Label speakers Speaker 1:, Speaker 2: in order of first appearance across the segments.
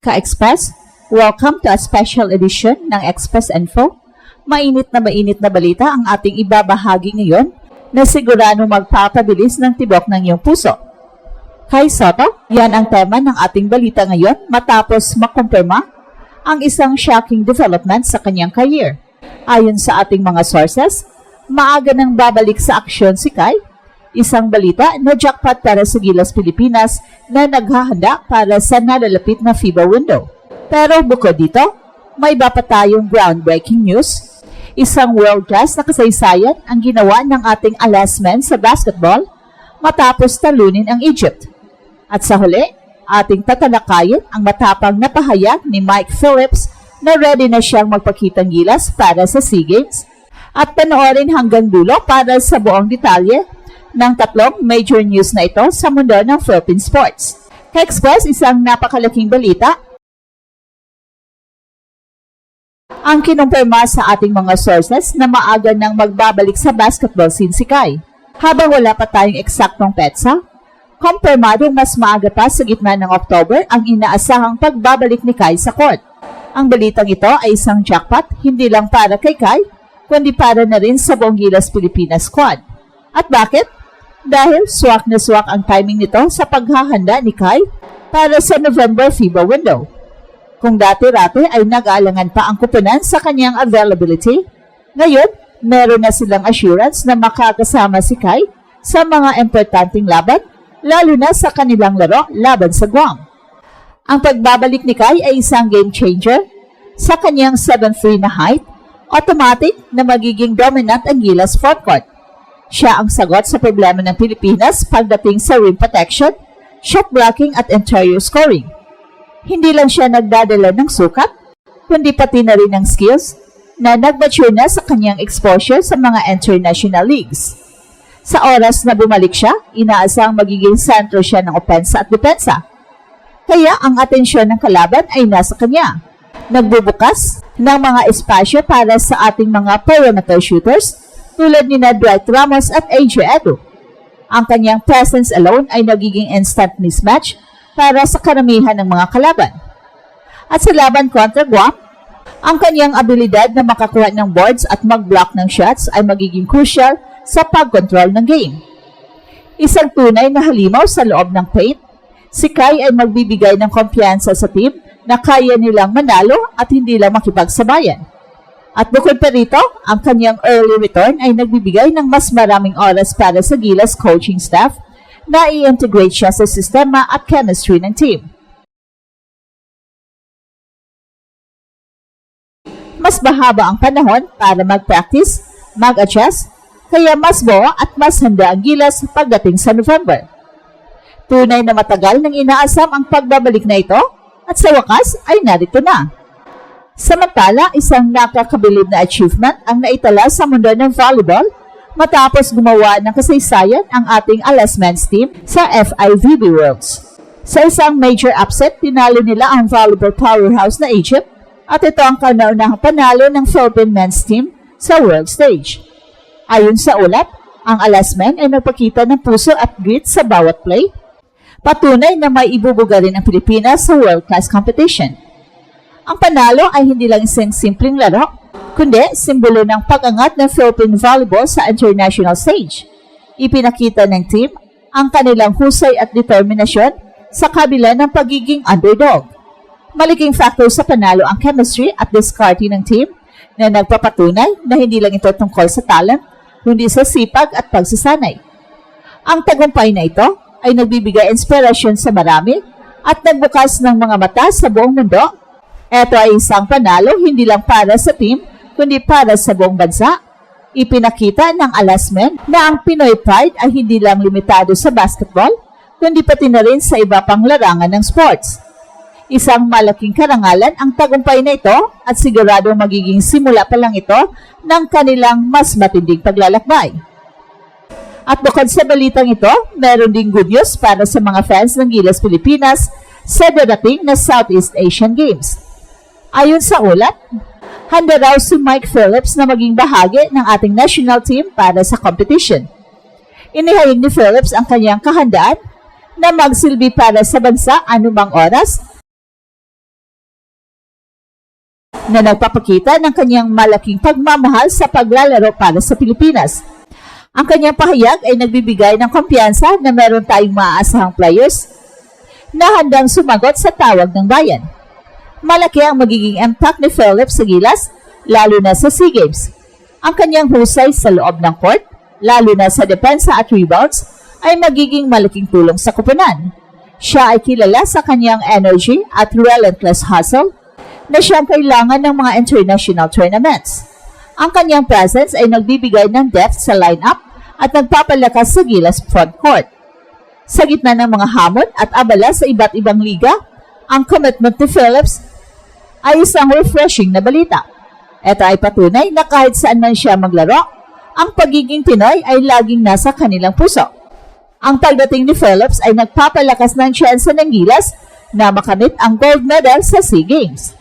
Speaker 1: Ka-Express, welcome to a special edition ng Express Info. Mainit na balita ang ating ibabahagi ngayon na sigurado magpapabilis ng tibok ng iyong puso. Kai Sotto, yan ang tema ng ating balita ngayon matapos makumpirma ang isang shocking development sa kanyang career. Ayon sa ating mga sources, maaga nang babalik sa aksyon si Kai, isang balita na jackpot para sa Gilas Pilipinas na naghahanda para sa nalalapit na FIBA window. Pero bukod dito, may iba pa tayong groundbreaking news. Isang world-class na kasaysayan ang ginawa ng ating Alas men sa basketball matapos talunin ang Egypt. At sa huli, ating tatalakayin ang matapang na pahayag ni Mike Phillips na ready na siyang magpakitang gilas para sa SEA Games at panoorin hanggang dulo para sa buong detalye ng tatlong major news na ito sa mundo ng Philippine sports. Ka-Express, isang napakalaking balita ang kinumpirma sa ating mga sources na maaga nang magbabalik sa basketball scene si Kai. Habang wala pa tayong eksaktong petsa, kumpirmadong mas maaga pa sa gitna ng October ang inaasahang pagbabalik ni Kai sa court. Ang balitang ito ay isang jackpot hindi lang para kay Kai, kundi para na rin sa buong Gilas Pilipinas squad. At bakit? Dahil swak na swak ang timing nito sa paghahanda ni Kai para sa November FIBA window. Kung dati-rati ay nag-aalangan pa ang kupunan sa kanyang availability, ngayon meron na silang assurance na makakasama si Kai sa mga importanteng laban, lalo na sa kanilang laro laban sa Guam. Ang pagbabalik ni Kai ay isang game changer. Sa kanyang 7'3" na height, automatic na magiging dominant ang Gilas frontcourt. Siya ang sagot sa problema ng Pilipinas pagdating sa rim protection, shot blocking at interior scoring. Hindi lang siya nagdadala ng sukat, kundi pati na rin ng skills na nag-mature na sa kanyang exposure sa mga international leagues. Sa oras na bumalik siya, inaasang magiging sentro siya ng opensa at depensa. Kaya ang atensyon ng kalaban ay nasa kanya. Nagbubukas ng mga espasyo para sa ating mga perimeter shooters tulad ni Dwight Ramos at AJ Edu. Ang kanyang presence alone ay nagiging instant mismatch para sa karamihan ng mga kalaban. At sa laban kontra Guam, ang kanyang abilidad na makakuha ng boards at mag-block ng shots ay magiging crucial sa pag-control ng game. Isang tunay na halimaw sa loob ng paint, si Kai ay magbibigay ng kumpiyansa sa team na kaya nilang manalo at hindi lang makipagsabayan. At bukod pa rito, ang kanyang early return ay nagbibigay ng mas maraming oras para sa Gilas coaching staff na i-integrate siya sa sistema at chemistry ng team. Mas mahaba ang panahon para mag-practice, mag-adjust, kaya mas buo at mas handa ang Gilas pagdating sa November. Tunay na matagal nang inaasam ang pagbabalik na ito at sa wakas ay narito na. Samantala, isang nakakabilib na achievement ang naitala sa mundo ng volleyball matapos gumawa ng kasaysayan ang ating Alas men's team sa FIVB Worlds. Sa isang major upset, tinalo nila ang volleyball powerhouse na Egypt at ito ang kauna-unahang panalo ng Philippine men's team sa world stage. Ayon sa ulat, ang Alas men ay nagpakita ng puso at grit sa bawat play, patunay na may ibubuga rin ang Pilipinas sa world-class competition. Ang panalo ay hindi lang isang simpleng laro, kundi simbolo ng pag-angat ng Philippine volleyball sa international stage. Ipinakita ng team ang kanilang husay at determinasyon sa kabila ng pagiging underdog. Malaking factor sa panalo ang chemistry at discarding ng team na nagpapatunay na hindi lang ito tungkol sa talent, kundi sa sipag at pagsasanay. Ang tagumpay na ito ay nagbibigay inspirasyon sa marami at nagbukas ng mga mata sa buong mundo. Ito ay isang panalo hindi lang para sa team, kundi para sa buong bansa. Ipinakita ng Alas men na ang Pinoy pride ay hindi lang limitado sa basketball, kundi pati na rin sa iba pang larangan ng sports. Isang malaking karangalan ang tagumpay na ito at sigurado magiging simula pa lang ito ng kanilang mas matinding paglalakbay. At bukod sa balitang ito, meron ding good news para sa mga fans ng Gilas Pilipinas sa darating na Southeast Asian Games. Ayon sa ulat, handa raw si Mike Phillips na maging bahagi ng ating national team para sa competition. Inihayag ni Phillips ang kanyang kahandaan na magsilbi para sa bansa anumang oras na nagpapakita ng kanyang malaking pagmamahal sa paglalaro para sa Pilipinas. Ang kanyang pahayag ay nagbibigay ng kumpiyansa na meron tayong maaasahang players na handang sumagot sa tawag ng bayan. Malaki ang magiging impact ni Philip sa Gilas, lalo na sa SEA Games. Ang kanyang husay sa loob ng court, lalo na sa depensa at rebounds, ay magiging malaking tulong sa koponan. Siya ay kilala sa kanyang energy at relentless hustle na siyang kailangan ng mga international tournaments. Ang kanyang presence ay nagbibigay ng depth sa lineup at nagpapalakas sa Gilas frontcourt. Sa gitna ng mga hamon at abala sa iba't ibang liga, ang commitment ni Phillips ay isang refreshing na balita. Ito ay patunay na kahit saan man siya maglaro, ang pagiging Pinoy ay laging nasa kanilang puso. Ang pagdating ni Phillips ay nagpapalakas ng tsansa ng Gilas na makamit ang gold medal sa SEA Games.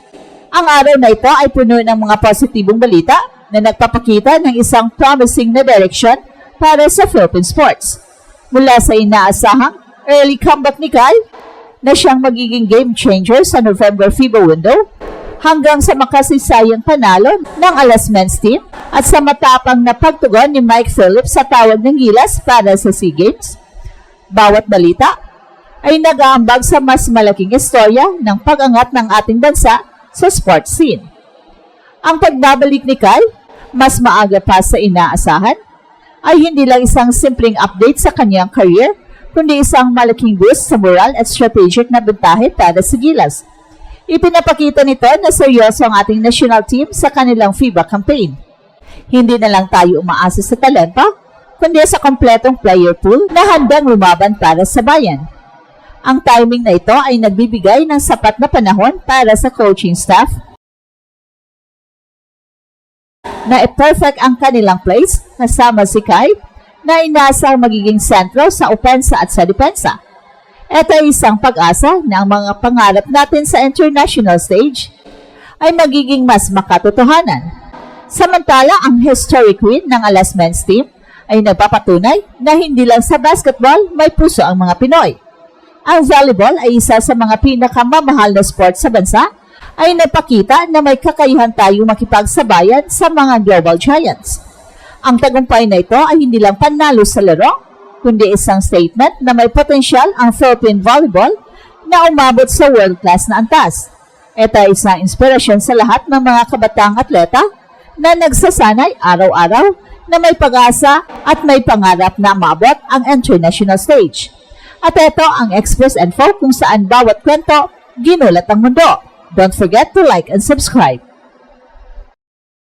Speaker 1: Ang araw na ito ay puno ng mga positibong balita na nagpapakita ng isang promising na direction para sa Philippine sports. Mula sa inaasahang early comeback ni Kyle na siyang magiging game changer sa November FIBA window, hanggang sa makasisayang panalo ng Alas men's team at sa matapang na pagtugon ni Mike Phillips sa tawag ng Gilas para sa SEA Games. Bawat balita ay nag-aambag sa mas malaking istorya ng pag-angat ng ating bansa sa sports scene. Ang pagbabalik ni Kyle, mas maaga pa sa inaasahan, ay hindi lang isang simpleng update sa kanyang career, kundi isang malaking boost sa moral at strategic na bentahe para sa Gilas. Ipinapakita nito na seryoso ang ating national team sa kanilang FIBA campaign. Hindi na lang tayo umaasa sa talento, kundi sa kompletong player pool na handang lumaban para sa bayan. Ang timing na ito ay nagbibigay ng sapat na panahon para sa coaching staff na perfect ang kanilang place kasama si Kai na inaasang magiging sentro sa opensa at sa depensa. Ito ay isang pag-asa na ang mga pangarap natin sa international stage ay magiging mas makatotohanan. Samantala, ang historic win ng Alas men's team ay nagpapatunay na hindi lang sa basketball may puso ang mga Pinoy. Ang volleyball ay isa sa mga pinakamamahal na sport sa bansa ay nagpakita na may kakayahan tayong makipagsabayan sa mga global giants. Ang tagumpay na ito ay hindi lang panalo sa laro, kundi isang statement na may potensyal ang Philippine volleyball na umabot sa world-class na antas. Ito ay isang inspirasyon sa lahat ng mga kabataang atleta na nagsasanay araw-araw na may pag-asa at may pangarap na maabot ang international stage. At ito ang Express Info kung saan bawat kwento ginulat ang mundo. Don't forget to like and subscribe.